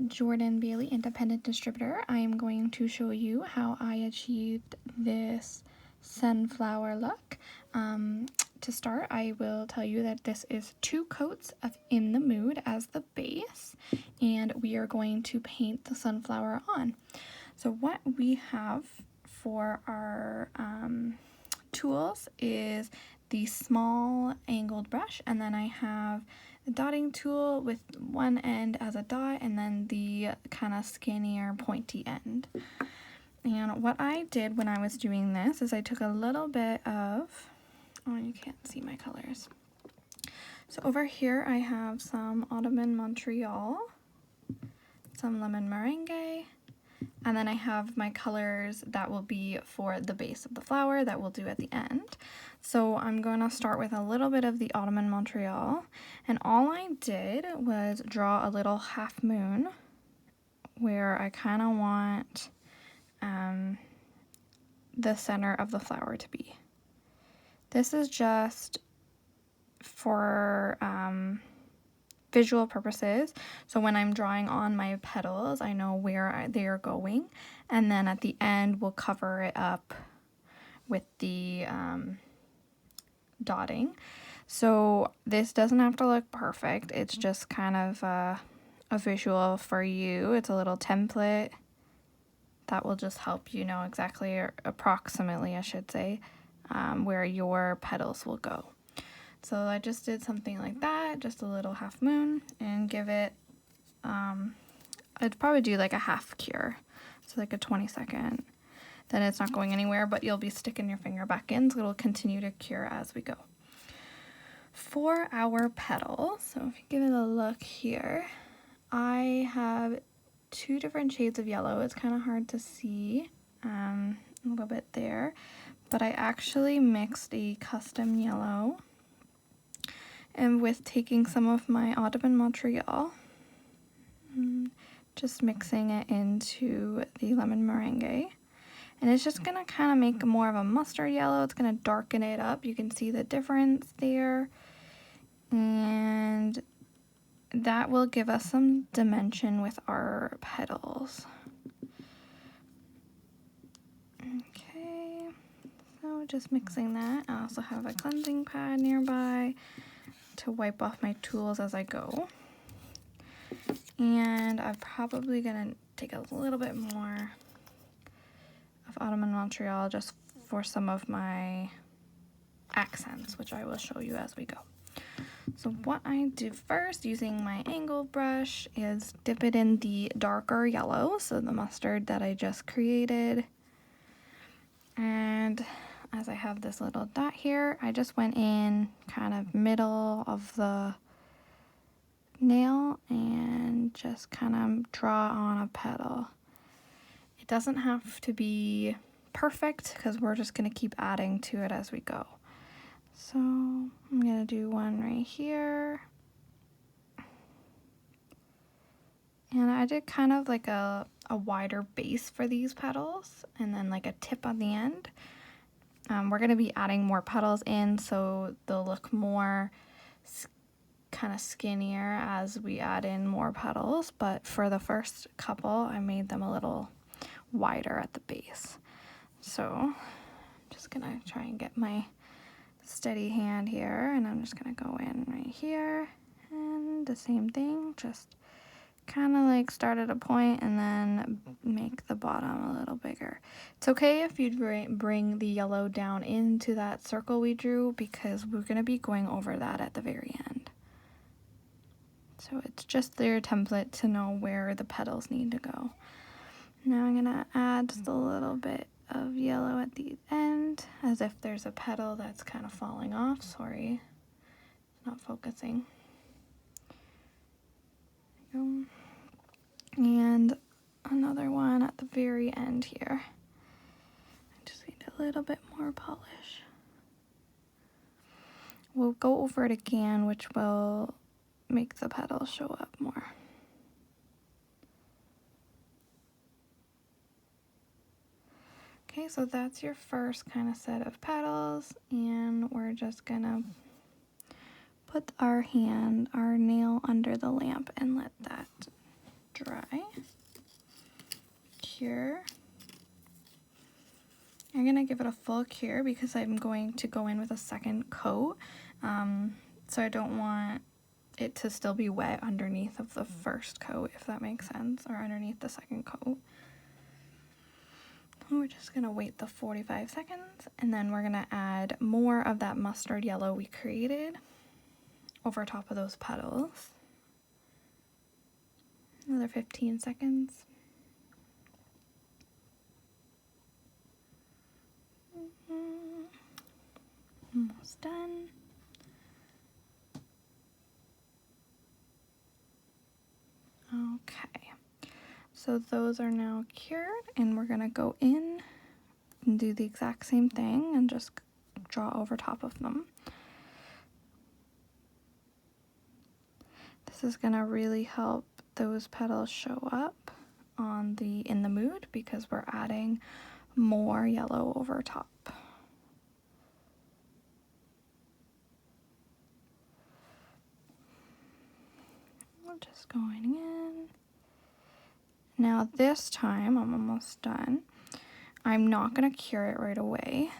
Jordan Bailey, independent distributor. I am going to show you how I achieved this sunflower look. To start, I will tell you that this is 2 coats of In the Mood as the base, and we are going to paint the sunflower on. So what we have for our tools is the small angled brush, and then I have the dotting tool with one end as a dot and then the kind of skinnier pointy end. And what I did when I was doing this is I took a little bit of, oh, you can't see my colors. So over here I have some Ottoman Montreal, some lemon meringue, and then I have my colors that will be for the base of the flower that we'll do at the end. So I'm going to start with a little bit of the Ottoman Montreal, and all I did was draw a little half moon where I kind of want the center of the flower to be. This is just for visual purposes, so when I'm drawing on my petals I know where they are going, and then at the end we'll cover it up with the dotting. So this doesn't have to look perfect, it's just kind of a visual for you. It's a little template that will just help you know exactly, or approximately I should say, where your petals will go. So I just did something like that, just a little half moon, and give it, I'd probably do like a half cure, so like a 20-second. Then it's not going anywhere, but you'll be sticking your finger back in, so it'll continue to cure as we go. For our petals, so if you give it a look here, I have 2 different shades of yellow. It's kind of hard to see, a little bit there, but I actually mixed a custom yellow and with taking some of my Ottoman Montreal, just mixing it into the lemon meringue. And it's just going to kind of make more of a mustard yellow. It's going to darken it up. You can see the difference there. And that will give us some dimension with our petals. Okay, so just mixing that. I also have a cleansing pad nearby to wipe off my tools as I go. And I'm probably gonna take a little bit more of Ottoman Montreal just for some of my accents, which I will show you as we go. So what I do first using my angle brush is dip it in the darker yellow, so the mustard that I just created. And as I have this little dot here, I just went in kind of middle of the nail and just kind of draw on a petal. It doesn't have to be perfect because we're just going to keep adding to it as we go. So I'm going to do one right here. And I did kind of like a wider base for these petals and then like a tip on the end. We're going to be adding more petals in, so they'll look more kind of skinnier as we add in more petals, but for the first couple I made them a little wider at the base. So I'm just gonna try and get my steady hand here, and I'm just gonna go in right here and the same thing, just kind of like start at a point and then make the bottom a little bigger. It's okay if you bring the yellow down into that circle we drew, because we're going to be going over that at the very end. So it's just their template to know where the petals need to go. Now I'm going to add just a little bit of yellow at the end, as if there's a petal that's kind of falling off. Sorry, it's not focusing. There you go. And another one at the very end here. I just need a little bit more polish. We'll go over it again, which will make the petals show up more. Okay, so that's your first kind of set of petals, and we're just gonna put our nail under the lamp and let that dry. dry. Cure. I'm going to give it a full cure because I'm going to go in with a second coat. So I don't want it to still be wet underneath of the first coat, if that makes sense, or underneath the second coat. We're just going to wait the 45 seconds, and then we're going to add more of that mustard yellow we created over top of those petals. Another 15 seconds. Almost done. Okay, so those are now cured, and we're gonna go in and do the exact same thing and just draw over top of them. This is gonna really help those petals show up on in the mood because we're adding more yellow over top. We're just going in. Now this time, I'm almost done. I'm not going to cure it right away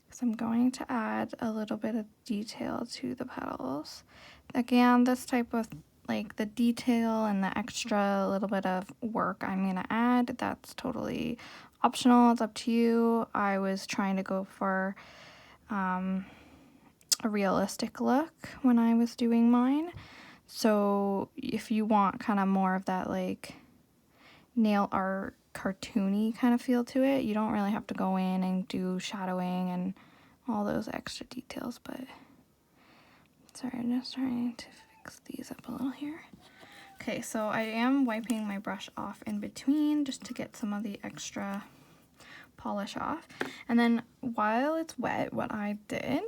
because I'm going to add a little bit of detail to the petals. Again, this type of, like, the detail and the extra little bit of work I'm going to add, that's totally optional. It's up to you. I was trying to go for a realistic look when I was doing mine. So if you want kind of more of that, like, nail art cartoony kind of feel to it, you don't really have to go in and do shadowing and all those extra details. But sorry, I'm just trying to fix these up a little here. Okay, so I am wiping my brush off in between just to get some of the extra polish off. And then while it's wet, what I did,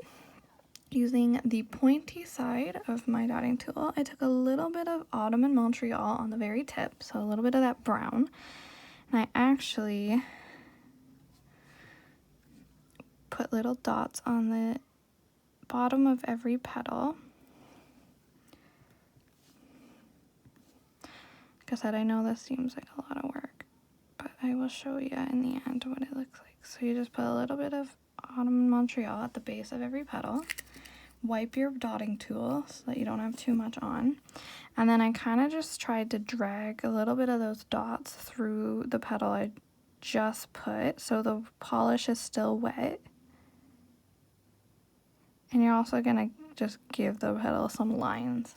using the pointy side of my dotting tool, I took a little bit of Autumn in Montreal on the very tip, so a little bit of that brown, and I actually put little dots on the bottom of every petal. Like I said, I know this seems like a lot of work, but I will show you in the end what it looks like. So you just put a little bit of Autumn in Montreal at the base of every petal. Wipe your dotting tool so that you don't have too much on. And then I kind of just tried to drag a little bit of those dots through the petal I just put so the polish is still wet. And you're also going to just give the petal some lines.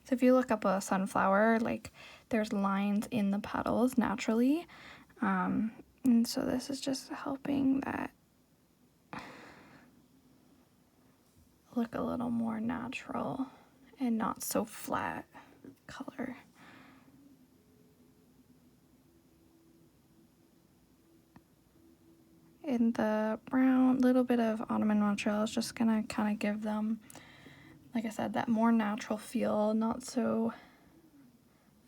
So if you look up a sunflower, like, there's lines in the petals naturally. And so this is just helping that look a little more natural and not so flat color. In the brown, little bit of Autumn in Montreal is just gonna kind of give them, like I said, that more natural feel, not so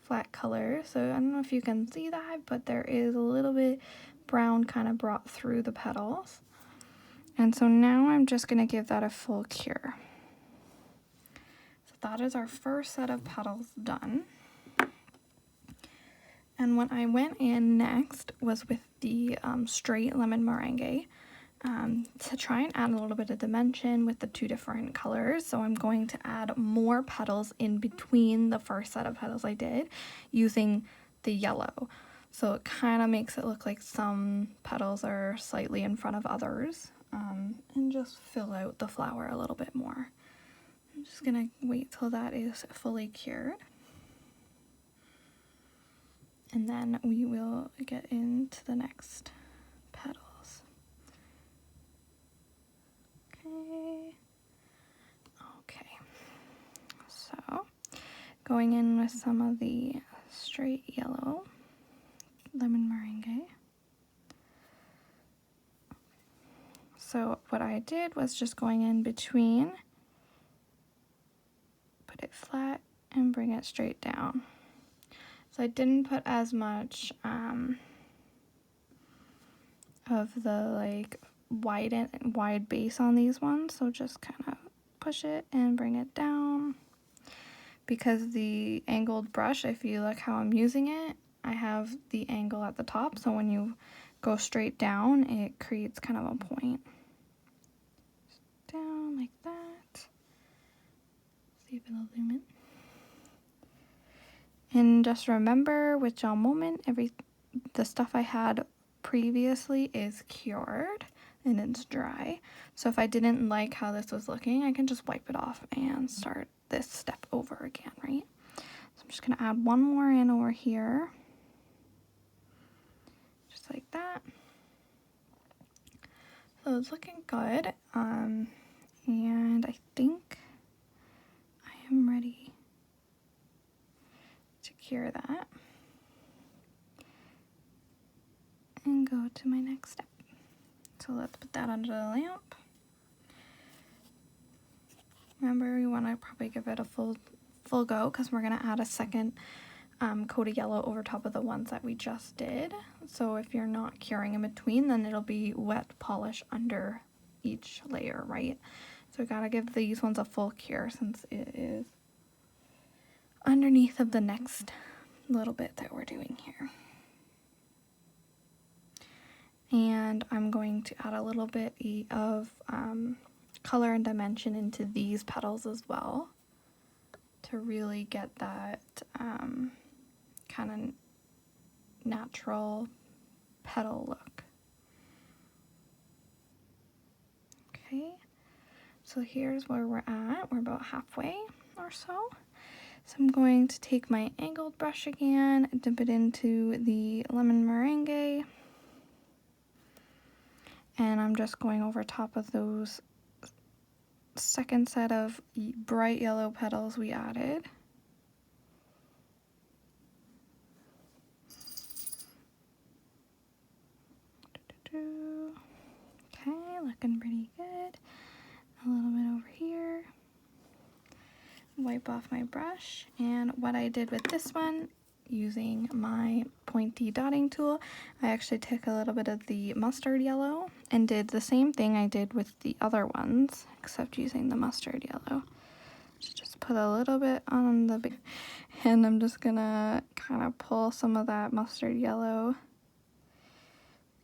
flat color. So I don't know if you can see that, but there is a little bit brown kind of brought through the petals. And so now I'm just going to give that a full cure. So that is our first set of petals done. And what I went in next was with the straight lemon meringue to try and add a little bit of dimension with the two different colors. So I'm going to add more petals in between the first set of petals I did using the yellow. So it kind of makes it look like some petals are slightly in front of others. And just fill out the flower a little bit more. I'm just gonna wait till that is fully cured. And then we will get into the next petals. Okay. So, going in with some of the straight yellow lemon meringue. So what I did was just going in between, put it flat, and bring it straight down. So I didn't put as much of the, like, wide base on these ones, so just kind of push it and bring it down. because the angled brush, if you look how I'm using it, I have the angle at the top, so when you go straight down, it creates kind of a point. Down like that. See if it'll zoom in. And just remember with GelMoment, the stuff I had previously is cured and it's dry. So if I didn't like how this was looking, I can just wipe it off and start this step over again, right? So I'm just gonna add one more in over here. Just like that. So it's looking good. And I think I am ready to cure that and go to my next step. So let's put that under the lamp. Remember, you want to probably give it a full go because we're going to add a second coat of yellow over top of the ones that we just did. So if you're not curing in between, then it'll be wet polish under each layer, right? So we got to give these ones a full cure since it is underneath of the next little bit that we're doing here. And I'm going to add a little bit of color and dimension into these petals as well to really get that kind of natural petal look. Okay, so here's where we're at. We're about halfway or so. So I'm going to take my angled brush again, dip it into the lemon meringue, and I'm just going over top of those second set of bright yellow petals we added. Okay, looking pretty good. A little bit over here. Wipe off my brush, and what I did with this one, using my pointy dotting tool, I actually took a little bit of the mustard yellow and did the same thing I did with the other ones, except using the mustard yellow. Just put a little bit on the big, and I'm just gonna kind of pull some of that mustard yellow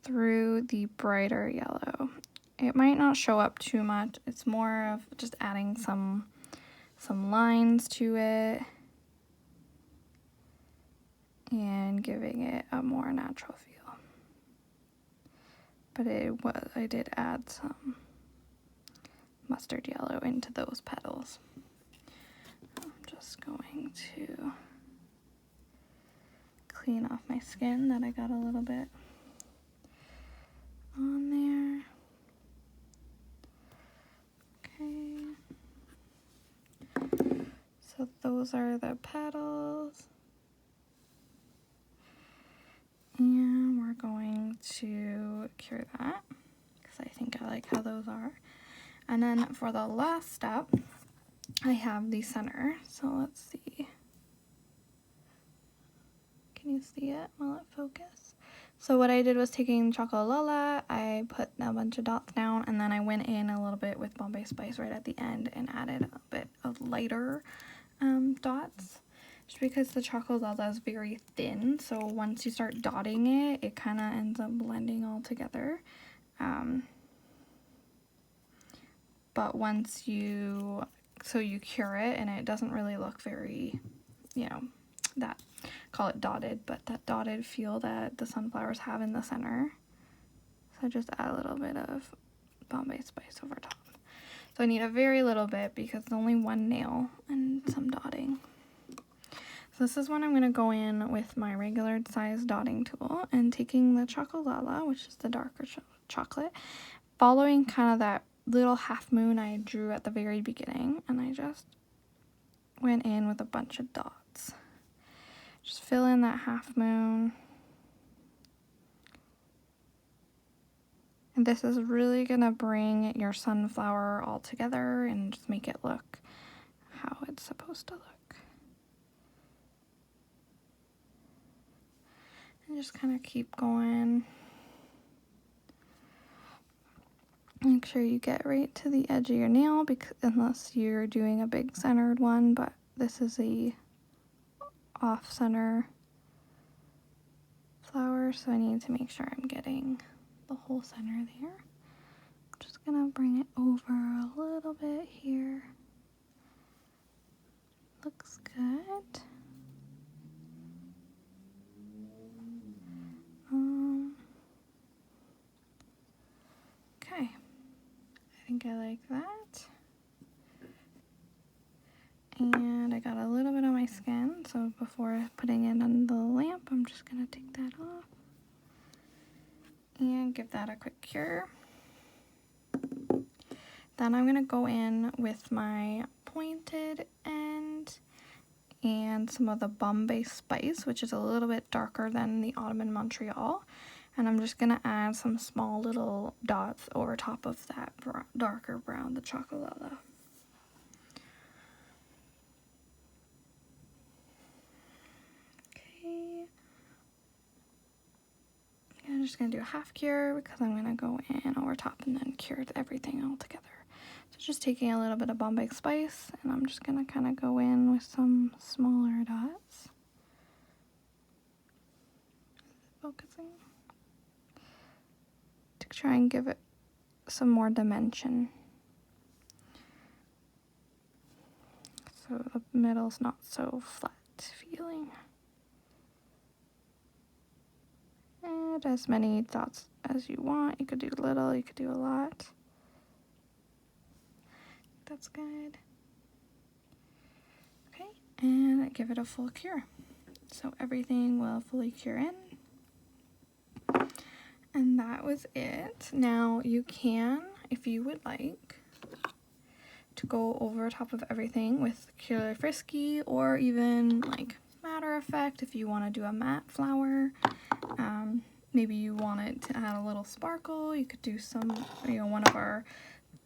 through the brighter yellow. It might not show up too much. It's more of just adding some lines to it and giving it a more natural feel. But I did add some mustard yellow into those petals. I'm just going to clean off my skin that I got a little bit on there. Okay. So those are the petals. And we're going to cure that because I think I like how those are. And then for the last step, I have the center. So let's see. Can you see it? Will it focus? So what I did was taking Chocolala, I put a bunch of dots down, and then I went in a little bit with Bombay Spice right at the end and added a bit of lighter dots. Just because the Chocolala is very thin, so once you start dotting it, it kind of ends up blending all together. But once you cure it, and it doesn't really look very, that, call it dotted, but that dotted feel that the sunflowers have in the center. So just add a little bit of Bombay Spice over top. So I need a very little bit because it's only one nail and some dotting. So this is when I'm going to go in with my regular size dotting tool and taking the Chocolala, which is the darker chocolate, following kind of that little half moon I drew at the very beginning, and I just went in with a bunch of dots. Just fill in that half moon. And this is really gonna bring your sunflower all together and just make it look how it's supposed to look. And just kind of keep going. Make sure you get right to the edge of your nail, because unless you're doing a big centered one, but this is a off-center flower, so I need to make sure I'm getting the whole center there. I'm just gonna bring it over a little bit here. Looks good. Okay, I think I like that. And I got a little bit on my skin, so before putting it on the lamp, I'm just gonna take that off and give that a quick cure. Then I'm gonna go in with my pointed end and some of the Bombay Spice, which is a little bit darker than the Autumn in Montreal. And I'm just gonna add some small little dots over top of that darker brown, the Chocolala. Okay. I'm just gonna do a half cure because I'm gonna go in over top and then cure everything all together. So just taking a little bit of Bombay Spice, and I'm just gonna kind of go in with some smaller dots. Focusing. To try and give it some more dimension. So the middle's not so flat feeling. Add as many dots as you want. You could do little, you could do a lot. That's good. Okay, and give it a full cure. So everything will fully cure in. And that was it. Now you can, if you would like, to go over top of everything with Cure Frisky or even like Matter Effect if you want to do a matte flower. Maybe you want it to add a little sparkle. You could do some, one of our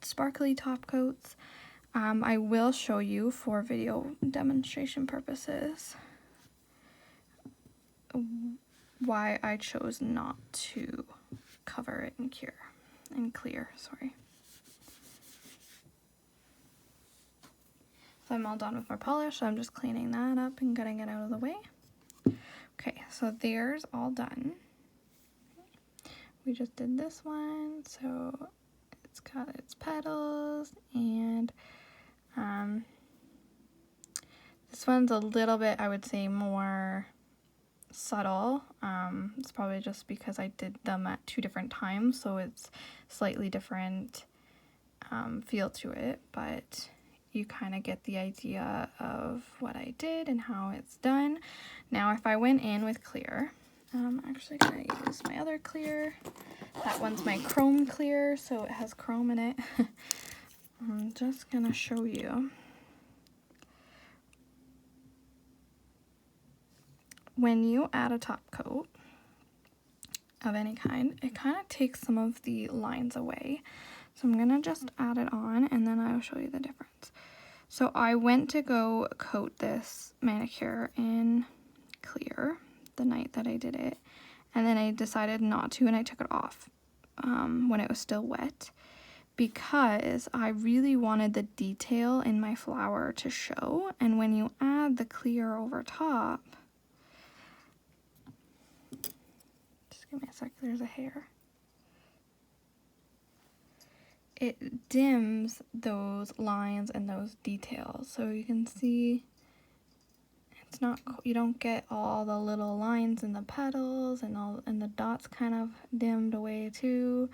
sparkly top coats. I will show you for video demonstration purposes why I chose not to cover it in clear, sorry. So I'm all done with my polish, so I'm just cleaning that up and getting it out of the way. Okay, so there's all done. We just did this one, so it's got its petals, and this one's a little bit, I would say, more subtle. It's probably just because I did them at 2 different times, so it's slightly different feel to it, but you kind of get the idea of what I did and how it's done. Now if I went in with clear, I'm actually going to use my other clear. That one's my chrome clear, so it has chrome in it. I'm just going to show you. When you add a top coat of any kind, it kind of takes some of the lines away. So I'm going to just add it on, and then I'll show you the difference. So I went to go coat this manicure in clear the night that I did it, and then I decided not to, and I took it off when it was still wet because I really wanted the detail in my flower to show. And when you add the clear over top, just give me a sec, there's a hair. It dims those lines and those details, so you can see it's not, you don't get all the little lines in the petals and the dots kind of dimmed away too.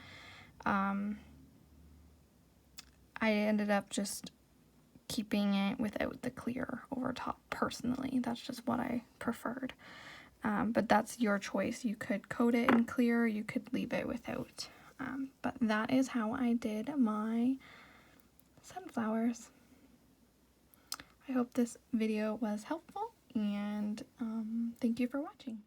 I ended up just keeping it without the clear over top personally. That's just what I preferred. But that's your choice. You could coat it in clear, you could leave it without. But that is how I did my sunflowers. I hope this video was helpful, and thank you for watching.